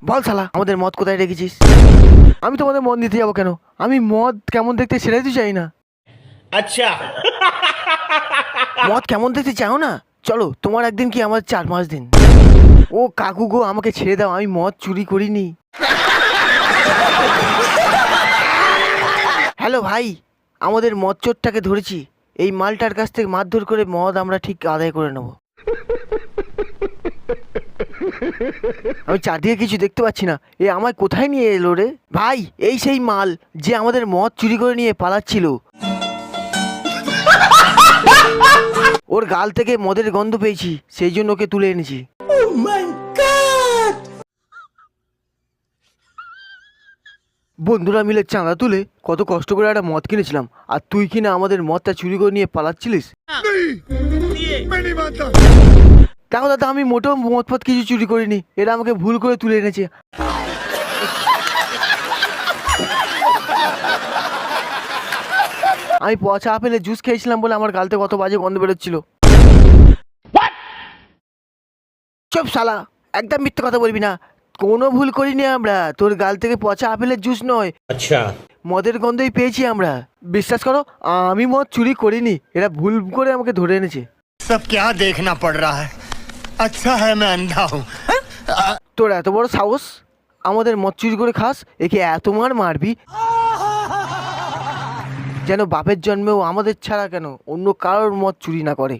বল শালা আমাদের মদ কোথায় রেখেছিস? আমি তোমাদের মদ নিতে যাবো কেন? আমি মদ কেমন দেখতে সেটাই তো চাই না। अच्छा মদ কেমন দেখতে চাও না? চলো তোমার একদিন কি আমার 4-5 দিন। ও কাকু গো আমাকে ছেড়ে দাও, আমি মদ চুরি করিনি। হ্যালো ভাই, আমাদের মদ চোরটাকে ধরেছি। এই মালটার কাছ থেকে মারধর করে মদ আমরা ঠিক আদায় করে নেব। আমি চারদিকে কিছু দেখতে পাচ্ছি না, এ আমায় কোথায় নিয়ে এলো রে? ভাই এই সেই মাল যে আমাদের মদ চুরি করে নিয়ে পালাচ্ছিল। ওর গাল থেকে মদের গন্ধ পেয়েছি, সেই জন্য ওকে তুলে এনেছি। বন্ধুরা মিলে চাঁদা তুলে কত কষ্ট করে একটা মদ কিনেছিলাম, আর তুই কিনা আমাদের মদটা চুরি করে নিয়ে পালাচ্ছিলিস। দেখো দাদা, আমি মোটেও মদ ফদ কিছু চুরি করিনি, এরা আমাকে ভুল করে তুলে এনেছে। আমি পচা আপেলের জুস খেয়েছিলাম বলে আমার গালতে কত বাজে গন্ধ বেরোচ্ছিল। চুপ শালা, একদম মিথ্যে কথা বলবি না। কোনো ভুল করিনি আমরা, তোর গাল থেকে পচা আপেলের জুস নয়, अच्छा মদের গন্ধই পেয়েছি আমরা। বিশ্বাস করো আমি মদ চুরি করিনি, এরা ভুল করে আমাকে ধরে এনেছে। सब क्या देखना पड़ रहा है। अच्छा है मैं अंधा हूँ। তোর এত বড় সাহস, আমাদের মদ চুরি করে খাস? একে এত মার মারবি যেন বাপের জন্মেও আমাদের ছাড়া কেন অন্য কারোর মদ চুরি না করে।